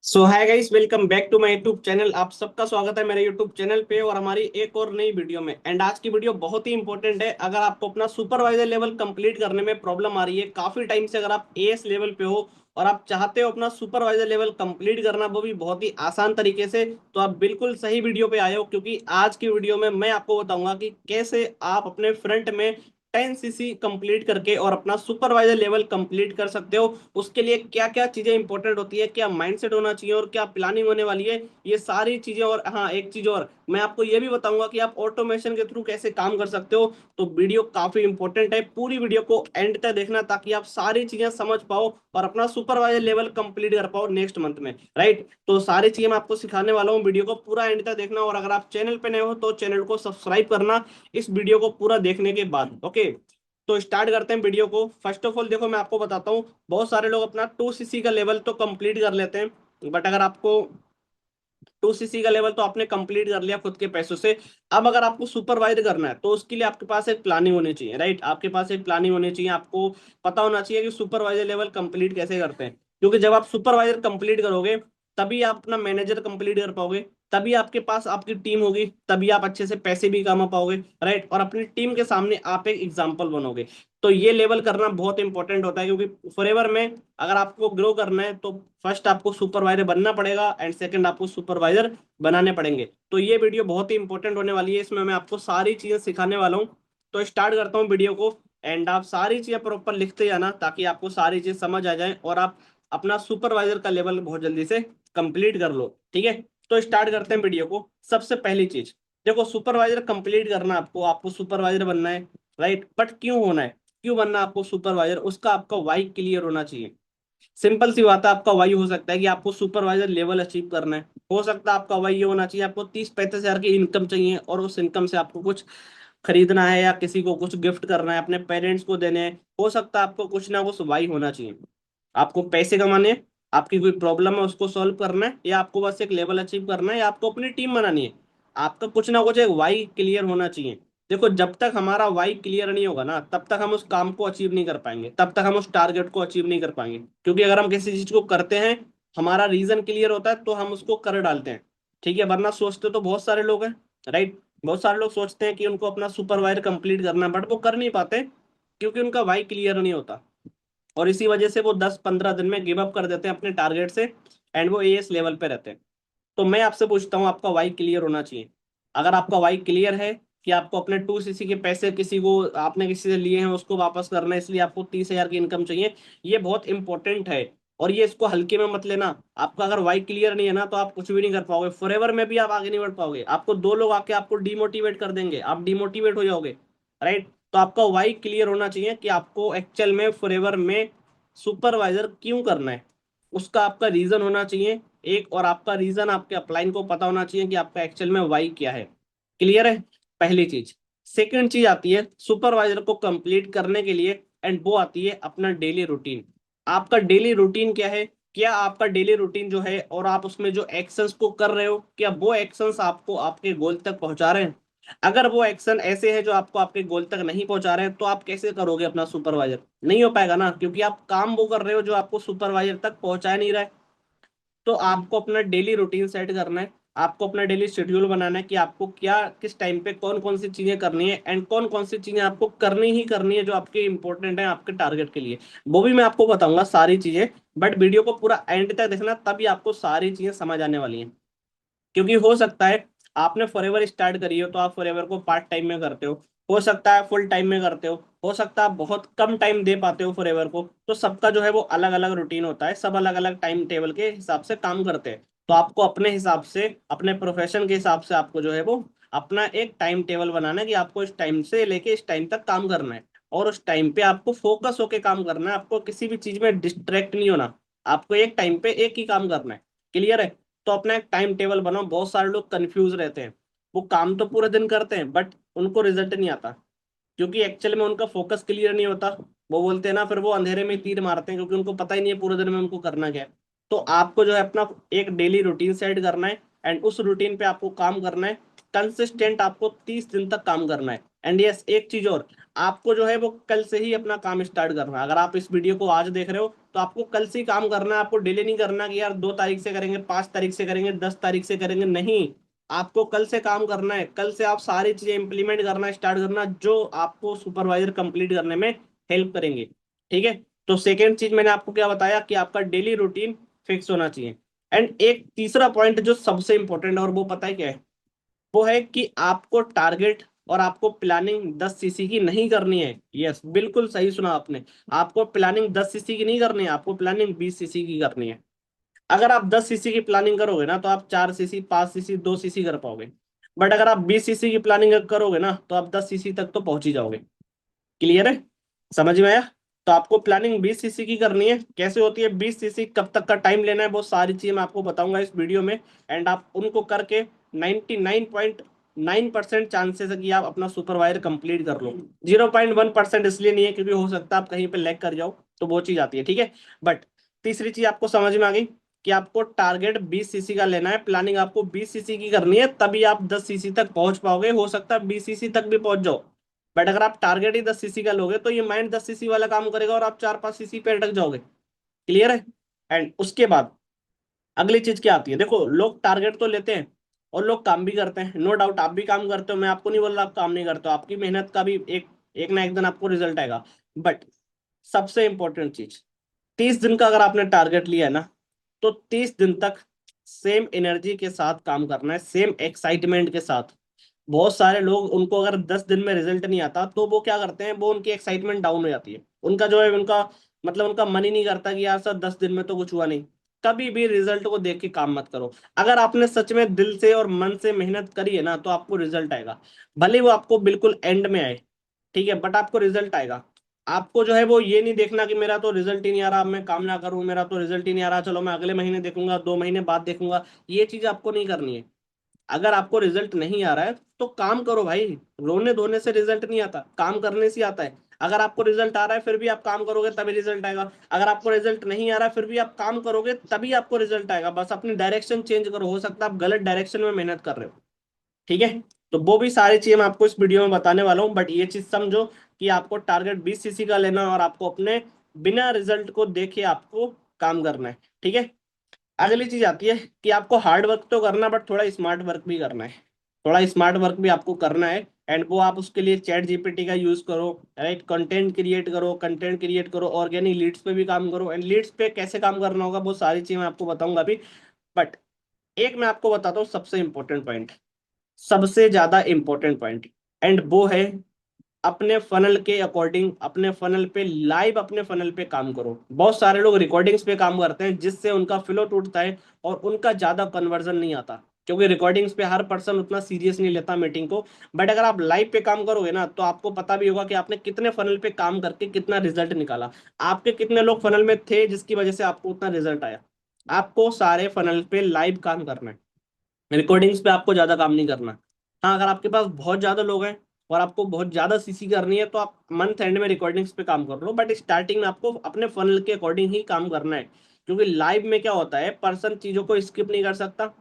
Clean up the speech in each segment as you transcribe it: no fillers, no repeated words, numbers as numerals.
So hi guys, welcome back to my YouTube channel. आप सबका स्वागत है मेरे यूट्यूब चैनल पे और हमारी एक और नई वीडियो में। एंड आज की वीडियो बहुत ही इंपॉर्टेंट है। अगर आपको अपना सुपरवाइजर लेवल कंप्लीट करने में प्रॉब्लम आ रही है काफी टाइम से, अगर आप एएस लेवल पे हो और आप चाहते हो अपना सुपरवाइजर लेवल कंप्लीट करना, वो भी बहुत ही आसान तरीके से, तो आप बिल्कुल सही वीडियो पे आए हो। क्योंकि आज की वीडियो में मैं आपको बताऊंगा कि कैसे आप अपने फ्रंट में 10 सीसी कंप्लीट करके और अपना सुपरवाइजर लेवल कंप्लीट कर सकते हो। उसके लिए क्या क्या चीजें इंपॉर्टेंट होती है, क्या माइंडसेट होना चाहिए और क्या प्लानिंग होने वाली है, ये सारी चीजें। और हाँ, एक चीज और मैं आपको ये भी बताऊंगा कि आप ऑटोमेशन के थ्रू कैसे काम कर सकते हो। तो वीडियो काफी इंपॉर्टेंट है, पूरी वीडियो को एंड तक देखना ताकि आप सारी चीजें समझ पाओ और अपना सुपरवाइजर लेवल कंप्लीट कर पाओ नेक्स्ट मंथ में। राइट, तो सारी चीजें मैं आपको सिखाने वाला हूँ। वीडियो को पूरा एंड तक देखना और अगर आप चैनल पे नए हो तो चैनल को सब्सक्राइब करना इस वीडियो को पूरा देखने के बाद। ओके, तो स्टार्ट करते हैं वीडियो को। फर्स्ट ऑफ ऑल देखो, मैं आपको बताता हूँ, बहुत सारे लोग अपना 2 सीसी का लेवल तो कंप्लीट कर लेते हैं, बट अगर आपको 2 सीसी का लेवल तो आपने कंप्लीट कर लिया खुद के पैसों से, अब अगर आपको सुपरवाइज करना है तो उसके लिए आपके पास एक प्लानिंग होनी चाहिए। राइट, आपके पास एक प्लानिंग होनी चाहिए। आपको पता होना चाहिए कि सुपरवाइजर लेवल कंप्लीट कैसे करते हैं। क्योंकि जब आप सुपरवाइजर कंप्लीट करोगे तभी आप अपना मैनेजर कंप्लीट कर पाओगे, तभी आपके पास आपकी टीम होगी, तभी आप अच्छे से पैसे भी कमा पाओगे। राइट, और अपनी टीम के सामने आप एक एग्जाम्पल बनोगे। तो ये लेवल करना बहुत इंपॉर्टेंट होता है, क्योंकि फॉरएवर में अगर आपको ग्रो करना है तो फर्स्ट आपको सुपरवाइजर बनना पड़ेगा एंड सेकंड आपको सुपरवाइजर बनाने पड़ेंगे। तो ये वीडियो बहुत ही इंपॉर्टेंट होने वाली है, इसमें मैं आपको सारी चीजें सिखाने वाला हूँ। तो स्टार्ट करता हूँ वीडियो को। एंड आप सारी चीजें प्रॉपर लिखते जाना ताकि आपको सारी चीज समझ आ जाए और आप अपना सुपरवाइजर का लेवल बहुत जल्दी से कंप्लीट कर लो। ठीक है, तो स्टार्ट करते हैं वीडियो को। सबसे पहली चीज देखो, सुपरवाइजर कंप्लीट करना, आपको आपको सुपरवाइजर बनना है। राइट, बट क्यों होना है, क्यों बनना आपको सुपरवाइजर, उसका आपका वाई क्लियर होना चाहिए। सिंपल सी बात है, आपका वाई हो सकता है कि आपको सुपरवाइजर लेवल अचीव करना है, हो सकता है आपका वाई ये होना चाहिए आपको 30-35 हजार की इनकम चाहिए और उस इनकम से आपको कुछ खरीदना है या किसी को कुछ गिफ्ट करना है, अपने पेरेंट्स को देने हैं। हो सकता है आपको कुछ ना कुछ वाई होना चाहिए। आपको पैसे कमाने हैं, आपकी कोई प्रॉब्लम है उसको सॉल्व करना है, या आपको बस एक लेवल अचीव करना है, या आपको अपनी टीम बनानी है। आपका कुछ ना कुछ एक वाई क्लियर होना चाहिए। देखो, जब तक हमारा वाई क्लियर नहीं होगा ना, तब तक हम उस काम को अचीव नहीं कर पाएंगे, तब तक हम उस टारगेट को अचीव नहीं कर पाएंगे। क्योंकि अगर हम किसी चीज को करते हैं, हमारा रीजन क्लियर होता है तो हम उसको कर डालते हैं। ठीक है, वरना सोचते तो बहुत सारे लोग हैं। राइट, बहुत सारे लोग सोचते हैं कि उनको अपना सुपरवाइजर कंप्लीट करना है, बट वो कर नहीं पाते क्योंकि उनका वाई क्लियर नहीं होता। और इसी वजह से वो 10-15 दिन में गिव अप कर देते हैं अपने टारगेट से एंड वो एएस लेवल पे रहते हैं। तो मैं आपसे पूछता हूँ, आपका वाई क्लियर होना चाहिए। अगर आपका वाई क्लियर है कि आपको अपने 2 सीसी के पैसे, किसी को आपने किसी से लिए हैं उसको वापस करना है, इसलिए आपको 30 हजार की इनकम चाहिए, ये बहुत इंपॉर्टेंट है। और ये इसको हल्के में मत लेना। आपका अगर वाई क्लियर नहीं है ना, तो आप कुछ भी नहीं कर पाओगे, फॉरएवर में भी आप आगे नहीं बढ़ पाओगे। आपको दो लोग आके आपको डिमोटिवेट कर देंगे, आप डिमोटिवेट हो जाओगे। राइट, तो आपका वाई क्लियर होना चाहिए कि आपको एक्चुअल में फॉरएवर में सुपरवाइजर क्यों करना है, उसका आपका रीजन होना चाहिए एक। और आपका रीजन आपके अपलाइन को पता होना चाहिए कि आपका एक्चुअल में वाई क्या है। क्लियर है, पहली चीज। सेकंड चीज आती है सुपरवाइजर को कंप्लीट करने के लिए, एंड वो आती है अपना डेली रूटीन। आपका डेली रूटीन क्या है, क्या आपका डेली रूटीन जो है और आप उसमें जो एक्शंस को कर रहे हो, क्या वो एक्शंस आपको आपके गोल तक पहुंचा रहे हैं। अगर वो एक्शन ऐसे है जो आपको आपके गोल तक नहीं पहुंचा रहे हैं, तो आप कैसे करोगे अपना सुपरवाइजर, नहीं हो पाएगा ना, क्योंकि आप काम वो कर रहे हो जो आपको सुपरवाइजर तक पहुंचा नहीं रहा है। तो आपको अपना डेली रूटीन सेट करना है, आपको अपना डेली शेड्यूल बनाना है कि आपको क्या किस टाइम पे कौन कौन सी चीजें करनी है एंड कौन कौन सी चीजें आपको करनी ही करनी है जो आपके इंपॉर्टेंट है आपके टारगेट के लिए। वो भी मैं आपको बताऊंगा सारी चीजें, बट वीडियो को पूरा एंड तक देखना, तभी आपको सारी चीजें समझ आने वाली हैं। क्योंकि हो सकता है आपने फॉरएवर स्टार्ट करी हो तो आप फॉरएवर को पार्ट टाइम में करते हो सकता है फुल टाइम में करते हो सकता है आप बहुत कम टाइम दे पाते हो फॉरएवर को। तो सबका जो है वो अलग अलग रूटीन होता है, सब अलग अलग टाइम टेबल के हिसाब से काम करते हैं। तो आपको अपने हिसाब से, अपने प्रोफेशन के हिसाब से आपको जो है वो अपना एक टाइम टेबल बनाना है कि आपको इस टाइम से लेके इस टाइम तक काम करना है। और उस टाइम पे आपको फोकस होके काम करना है, आपको किसी भी चीज में डिस्ट्रैक्ट नहीं होना। आपको एक टाइम पे एक ही काम करना है। क्लियर है, तो अपना एक टाइम टेबल बनाओ। बहुत सारे लोग कंफ्यूज रहते हैं, वो काम तो पूरे दिन करते हैं बट उनको रिजल्ट नहीं आता, क्योंकि एक्चुअल में उनका फोकस क्लियर नहीं होता। वो बोलते हैं ना, फिर वो अंधेरे में तीर मारते हैं क्योंकि उनको पता ही नहीं है पूरे दिन में उनको करना क्या है। तो आपको जो है अपना एक डेली रूटीन सेट करना है एंड उस रूटीन पे आपको काम करना है। कंसिस्टेंट आपको 30 दिन तक काम करना है। एंड यस, एक चीज और, आपको जो है वो कल से ही अपना काम स्टार्ट करना है। अगर आप इस वीडियो को आज देख रहे हो तो आपको कल से ही काम करना है। आपको डिले नहीं करना कि यार 2 तारीख से करेंगे, 5 तारीख से करेंगे, 10 तारीख से करेंगे, नहीं। आपको कल से काम करना है। कल से आप सारी चीजें इंप्लीमेंट करना स्टार्ट करना जो आपको सुपरवाइजर कंप्लीट करने में हेल्प करेंगे। ठीक है। तो सेकेंड चीज मैंने आपको क्या बताया कि आपका डेली रूटीन फिक्स होना चाहिए। एंड एक तीसरा पॉइंट जो सबसे इंपॉर्टेंट है, और वो पता है क्या है, वो है कि आपको टारगेट और आपको प्लानिंग 10 सीसी की नहीं करनी है। यस, बिल्कुल सही सुना आपने। आपको प्लानिंग 10 सीसी की नहीं करनी है, आपको प्लानिंग 20 सीसी की करनी है। अगर आप 10 सीसी की प्लानिंग करोगे ना तो आप 4 सीसी, 5 सीसी, 2 सीसी कर पाओगे। बट अगर आप 20 सीसी की प्लानिंग करोगे ना तो आप 10 सीसी तक तो पहुंच ही जाओगे। क्लियर है? समझ में आया? तो आपको प्लानिंग 20 सीसी की करनी है। कैसे होती है 20 सीसी, कब तक का टाइम लेना है, वो सारी चीजें मैं आपको बताऊंगा इस वीडियो में। एंड आप उनको करके 99.9% चांसेस है कि आप अपना सुपरवाइजर कंप्लीट कर लो। 0.1% इसलिए नहीं है क्योंकि हो सकता है आप कहीं पे लैग कर जाओ, तो वो चीज आती है। ठीक है। बट तीसरी चीज आपको समझ में आ गई कि आपको टारगेट 20 सीसी का लेना है, प्लानिंग आपको 20 सीसी की करनी है, तभी आप 10 सीसी तक पहुंच पाओगे। हो सकता है 20 सीसी तक भी पहुंच जाओ, बट अगर आप टारगेट ही 10 सीसी का लोगे तो ये माइंड 10 सीसी वाला काम करेगा और आप 4-5 सीसी पे अटक जाओगे। क्लियर है? एंड उसके बाद अगली चीज क्या आती है, देखो लोग टारगेट तो लेते हैं और लोग काम भी करते हैं। नो डाउट आप भी काम करते हो, मैं आपको नहीं बोल रहा आप काम नहीं करते हो। आपकी मेहनत का भी एक एक ना एक दिन आपको रिजल्ट आएगा। बट सबसे इंपॉर्टेंट चीज, 30 दिन का अगर आपने टारगेट लिया है ना, तो 30 दिन तक सेम एनर्जी के साथ काम करना है, सेम एक्साइटमेंट के साथ। बहुत सारे लोग, उनको अगर 10 दिन में रिजल्ट नहीं आता तो वो क्या करते हैं, वो उनकी एक्साइटमेंट डाउन हो जाती है। उनका जो है उनका मतलब उनका मन ही नहीं करता कि यार सर 10 दिन में तो कुछ हुआ नहीं। कभी भी रिजल्ट को देख के काम मत करो। अगर आपने सच में दिल से और मन से मेहनत करी है ना तो आपको रिजल्ट आएगा। भले वो आपको बिल्कुल एंड में आए, ठीक है, बट आपको रिजल्ट आएगा। आपको जो है वो ये नहीं देखना कि मेरा तो रिजल्ट ही नहीं आ रहा, अब मैं काम ना करूं, मेरा तो रिजल्ट ही नहीं आ रहा, चलो मैं अगले महीने देखूंगा, 2 महीने बाद देखूंगा। ये चीज आपको नहीं करनी है। अगर आपको रिजल्ट नहीं आ रहा है तो काम करो भाई। रोने धोने से रिजल्ट नहीं आता, काम करने से आता है। अगर आपको रिजल्ट आ रहा है फिर भी आप काम करोगे तभी रिजल्ट आएगा। अगर आपको रिजल्ट नहीं आ रहा है फिर भी आप काम करोगे तभी आपको रिजल्ट आएगा। बस अपनी डायरेक्शन चेंज करो, हो सकता है आप गलत डायरेक्शन में मेहनत कर रहे हो। ठीक है। तो वो भी सारी चीजें मैं आपको इस वीडियो में बताने वाला हूँ। बट ये चीज समझो कि आपको टारगेट 20 सीसी का लेना है और आपको अपने बिना रिजल्ट को देखे आपको काम करना है। ठीक है। अगली चीज आती है कि आपको हार्ड वर्क तो करना है बट थोड़ा स्मार्ट वर्क भी करना है। थोड़ा स्मार्ट वर्क भी आपको करना है। एंड वो आप उसके लिए चैट जीपीटी का यूज करो, राइट, कंटेंट क्रिएट करो, ऑर्गेनिक लीड्स पे भी काम करो। एंड लीड्स पे कैसे काम करना होगा वो सारी चीजें मैं आपको बताऊंगा अभी। बट एक मैं आपको बताता हूँ सबसे इंपॉर्टेंट पॉइंट, सबसे ज्यादा इंपॉर्टेंट पॉइंट, एंड वो है अपने फनल के अकॉर्डिंग, अपने फनल पे लाइव, अपने फनल पे काम करो। बहुत सारे लोग रिकॉर्डिंग्स पे काम करते हैं जिससे उनका फ्लो टूटता है और उनका ज्यादा कन्वर्जन नहीं आता, क्योंकि रिकॉर्डिंग्स पे हर पर्सन उतना सीरियस नहीं लेता मीटिंग को। बट अगर आप लाइव पे काम करोगे ना तो आपको पता भी होगा कि आपने कितने फनल पे काम करके कितना रिजल्ट निकाला, आपके कितने लोग फनल में थे जिसकी वजह से आपको उतना रिजल्ट आया। आपको सारे फनल पे लाइव काम करना है, रिकॉर्डिंग्स पे आपको ज्यादा काम नहीं करना। हाँ, अगर आपके पास बहुत ज्यादा लोग हैं और आपको बहुत ज्यादा सीसी करनी है तो आप मंथ एंड में रिकॉर्डिंग्स पे काम कर लो, बट स्टार्टिंग में आपको अपने फनल के अकॉर्डिंग ही काम करना है। क्योंकि लाइव में क्या होता है, पर्सन चीजों को स्किप नहीं कर सकता।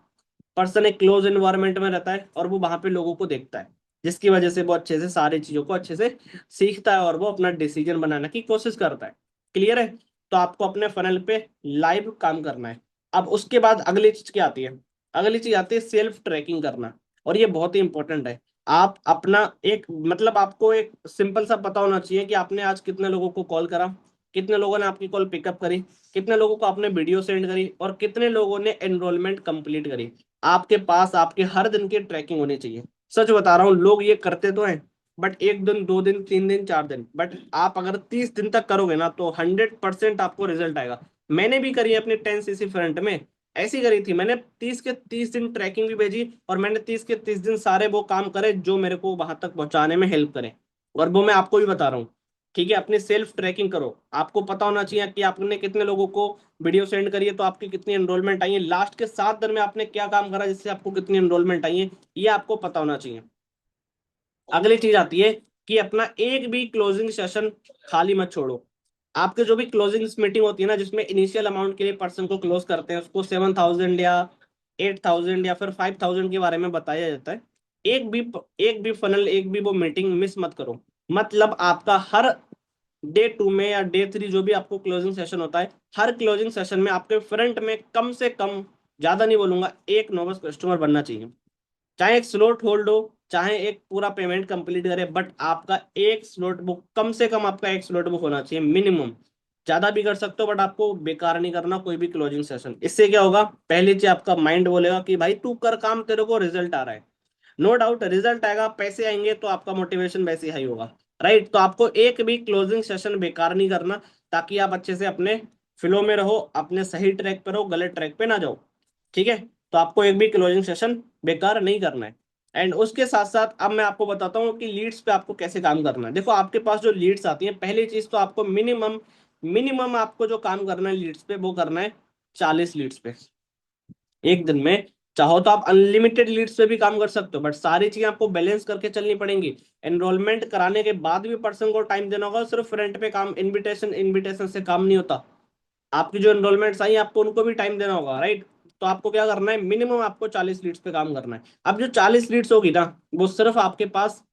पर्सन एक क्लोज एनवायरनमेंट में रहता है और वो वहां पे लोगों को देखता है, जिसकी वजह से वो अच्छे से सारी चीजों को अच्छे से सीखता है और वो अपना डिसीजन बनाने की कोशिश करता है। क्लियर है? तो आपको अपने फनल पे लाइव काम करना है। अब उसके बाद अगली चीज क्या आती है, अगली चीज आती है सेल्फ ट्रैकिंग करना। और ये बहुत ही इंपॉर्टेंट है। आप अपना एक मतलब आपको एक सिंपल सा पता होना चाहिए कि आपने आज कितने लोगों को कॉल करा, कितने लोगों ने आपकी कॉल पिकअप करी, कितने लोगों को आपने वीडियो सेंड करी और कितने लोगों ने एनरोलमेंट कंप्लीट करी। आपके पास आपके हर दिन की ट्रैकिंग होनी चाहिए। सच बता रहा हूँ, लोग ये करते तो हैं बट 1 दिन, 2 दिन, 3 दिन, 4 दिन, बट आप अगर 30 दिन तक करोगे ना तो 100% आपको रिजल्ट आएगा। मैंने भी करी है अपने 10 सीसी फ्रंट में, ऐसी करी थी मैंने। 30 के 30 दिन ट्रैकिंग भी भेजी और मैंने 30 के 30 दिन सारे वो काम करे जो मेरे को वहां तक पहुंचाने में हेल्प करे। और वो मैं आपको भी बता रहा हूँ। ठीक है, अपनी सेल्फ ट्रैकिंग करो। आपको पता होना चाहिए कि आपने कितने लोगों को वीडियो सेंड करी है तो आपकी कितनी एनरोलमेंट आई है, लास्ट के 7 दिन में आपने क्या काम करा जिससे आपको कितनी एनरोलमेंट आई है, ये आपको पता होना चाहिए। अगली चीज आती है कि अपना एक भी क्लोजिंग सेशन खाली मत छोड़ो। आपके जो भी क्लोजिंग मीटिंग होती है ना जिसमें इनिशियल अमाउंट के लिए पर्सन को क्लोज करते हैं, उसको 7,000 या 8,000 या फिर 5,000 के बारे में बताया जाता है। एक भी फनल, एक भी वो मीटिंग मिस मत करो। मतलब आपका हर डे 2 में या डे 3 जो भी आपको क्लोजिंग सेशन होता है, हर क्लोजिंग सेशन में आपके फ्रंट में कम से कम, ज्यादा नहीं बोलूंगा, एक नोवस कस्टमर बनना चाहिए। चाहे एक स्लॉट होल्ड हो, चाहे एक पूरा पेमेंट कंप्लीट करे, बट आपका एक स्लॉट बुक, कम से कम आपका एक स्लॉट बुक होना चाहिए मिनिमम। ज्यादा भी कर सकते हो बट आपको बेकार नहीं करना कोई भी क्लोजिंग सेशन। इससे क्या होगा, पहली चीज आपका माइंड बोलेगा कि भाई तू कर काम, तेरे को रिजल्ट आ रहा है। नो डाउट रिजल्ट आएगा, पैसे आएंगे तो आपका मोटिवेशन वैसे हाई होगा। राइट, तो आपको एक भी क्लोजिंग सेशन बेकार नहीं करना, ताकि आप अच्छे से अपने फ्लो में रहो, अपने सही ट्रैक पे रहो, गलत ट्रैक पे ना जाओ। ठीक है, तो आपको एक भी क्लोजिंग सेशन बेकार नहीं करना है। एंड उसके साथ साथ अब मैं आपको बताता हूँ कि लीड्स पे आपको कैसे काम करना है। देखो आपके पास जो लीड्स आती हैं, पहली चीज तो आपको मिनिमम मिनिमम आपको जो काम करना है लीड्स पे, वो करना है 40 लीड्स पे एक दिन में। चाहो तो आप अनलिमिटेड लीड्स पे भी काम कर सकते हो, बट सारी चीजें आपको बैलेंस करके चलनी पड़ेंगी। एनरोलमेंट कराने के बाद भी पर्सन को टाइम देना होगा, सिर्फ फ्रंट पे काम, इनविटेशन इनविटेशन से काम नहीं होता। आपकी जो एनरोलमेंट्स आई आपको उनको भी टाइम देना होगा, राइट। तो आपको क्या करना है, मिनिमम आपको 40 लीड्स पे काम करना है। अब जो 40 लीड्स होगी ना, वो सिर्फ आपके पास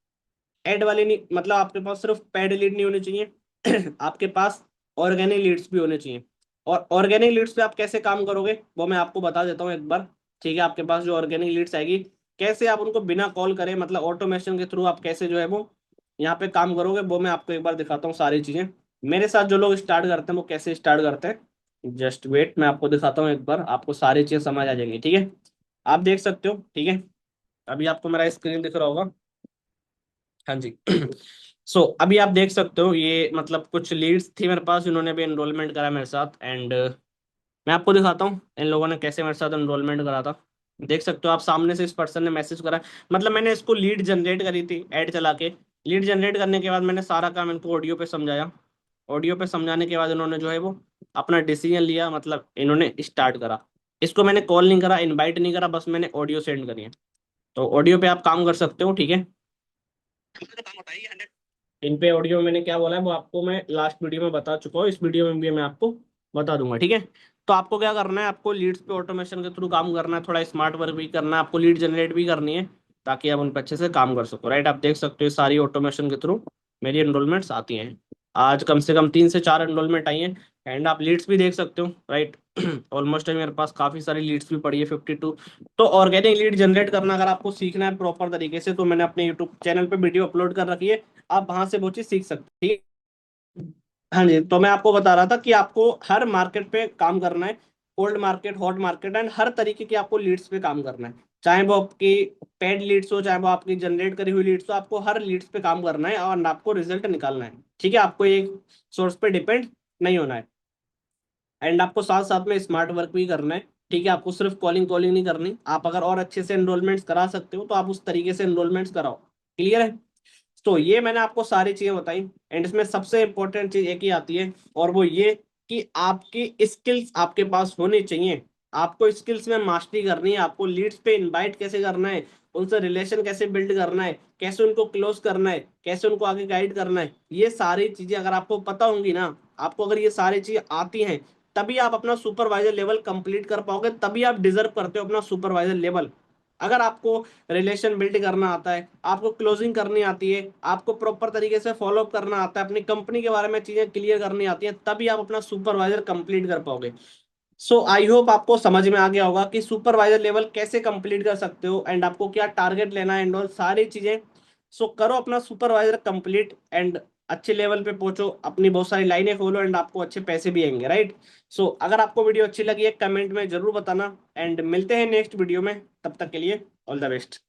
एड वाली नहीं, मतलब आपके पास सिर्फ पेड लीड नहीं होनी चाहिए आपके पास ऑर्गेनिक लीड्स भी होने चाहिए। और ऑर्गेनिक लीड्स पे आप कैसे काम करोगे वो मैं आपको बता देता हूँ एक बार। ठीक है, आपके पास जो ऑर्गेनिक लीड्स आएगी, कैसे आप उनको बिना कॉल करे, मतलब ऑटोमेशन के थ्रू आप कैसे जो है वो यहाँ पे काम करोगे, वो मैं आपको एक बार दिखाता हूँ सारी चीजें। मेरे साथ जो लोग स्टार्ट करते हैं वो कैसे स्टार्ट करते हैं, जस्ट वेट, मैं आपको दिखाता हूँ एक बार, आपको सारी चीजें समझ आ जाएंगी। ठीक है, आप देख सकते हो। ठीक है, अभी आपको मेरा स्क्रीन दिख रहा होगा। हाँ जी सो अभी आप देख सकते हो, ये मतलब कुछ लीड्स थी मेरे पास, इन्होंने भी एनरोलमेंट करा मेरे साथ। एंड मैं आपको दिखाता हूँ इन लोगों ने कैसे मेरे साथ एनरोलमेंट करा था। देख सकते हो आप सामने से, इस पर्सन ने मैसेज करा, मतलब मैंने इसको लीड जनरेट करी थी ऐड चला के। लीड जनरेट करने के बाद मैंने सारा काम इनको ऑडियो पे समझाया। ऑडियो पे समझाने के बाद इन्होंने जो है वो अपना डिसीजन लिया, मतलब इन्होंने स्टार्ट करा। इसको मैंने कॉल नहीं करा, इनवाइट नहीं करा, बस मैंने ऑडियो सेंड करी है। तो ऑडियो पे आप काम कर सकते हो। ठीक है, इन पे ऑडियो मैंने क्या बोला है वो आपको मैं लास्ट वीडियो में बता चुका हूँ, इस वीडियो में भी मैं आपको बता दूंगा। ठीक है, तो आपको क्या करना है, आपको लीड्स पे ऑटोमेशन के थ्रू काम करना है, थोड़ा स्मार्ट वर्क भी करना है, आपको लीड जनरेट भी करनी है, ताकि आप उन पर अच्छे से काम कर सको। राइट, आप देख सकते हो सारी ऑटोमेशन के थ्रू मेरी एनरोलमेंट्स आती हैं। आज कम से कम 3 से 4 एनरोलमेंट आई हैं। एंड आप लीड्स भी देख सकते हो, राइट। ऑलमोस्ट मेरे पास काफी सारी लीड्स भी पड़ी है, 52। तो ऑर्गेनिक लीड जनरेट करना अगर आपको सीखना है प्रॉपर तरीके से, तो मैंने अपने यूट्यूब चैनल पे वीडियो अपलोड कर रखी है, आप वहां से वो चीज सीख सकते हैं। ठीक है? हाँ जी, तो मैं आपको बता रहा था कि आपको हर मार्केट पे काम करना है, cold market, hot market, and हर तरीके की आपको लीड्स पे काम करना है। चाहे वो आपकी पेड लीड्स हो, चाहे वो आपकी जनरेट करी हुई लीड्स हो, आपको हर लीड्स पे काम करना है और आपको रिजल्ट निकालना है। ठीक है, आपको एक सोर्स पे डिपेंड नहीं होना है। एंड आपको साथ साथ में स्मार्ट वर्क भी करना है। ठीक है, आपको सिर्फ कॉलिंग कॉलिंग नहीं करनी, आप अगर और अच्छे से एनरोलमेंट्स करा सकते हो तो आप उस तरीके से एनरोलमेंट्स कराओ। क्लियर है, तो ये मैंने आपको सारी चीजें बताई। एंड इसमें सबसे इंपॉर्टेंट चीज एक ही आती है, और वो ये कि आपकी स्किल्स आपके पास होनी चाहिए। आपको स्किल्स में मास्टरी करनी है, आपको लीड्स पे इनवाइट कैसे करना है, उनसे रिलेशन कैसे बिल्ड करना है, कैसे उनको क्लोज करना है, कैसे उनको आगे गाइड करना है, ये सारी चीजें अगर आपको पता होंगी ना, आपको अगर ये सारी चीजें आती हैं, तभी आप अपना सुपरवाइजर लेवल कंप्लीट कर पाओगे, तभी आप डिजर्व करते हो अपना सुपरवाइजर लेवल। अगर आपको रिलेशन बिल्ड करना आता है, आपको क्लोजिंग करनी आती है, आपको प्रॉपर तरीके से फॉलो अप करना आता है, अपनी कंपनी के बारे में चीजें क्लियर करनी आती है, तभी आप अपना सुपरवाइजर कंप्लीट कर पाओगे। सो आई होप आपको समझ में आ गया होगा कि सुपरवाइजर लेवल कैसे कंप्लीट कर सकते हो, एंड आपको क्या टारगेट लेना है, एंड और सारी चीजें। सो करो अपना सुपरवाइजर कंप्लीट, एंड अच्छे लेवल पे पहुंचो, अपनी बहुत सारी लाइनें खोलो, एंड आपको अच्छे पैसे भी आएंगे। राइट, सो अगर आपको वीडियो अच्छी लगी है कमेंट में जरूर बताना, एंड मिलते हैं नेक्स्ट वीडियो में, तब तक के लिए ऑल द बेस्ट।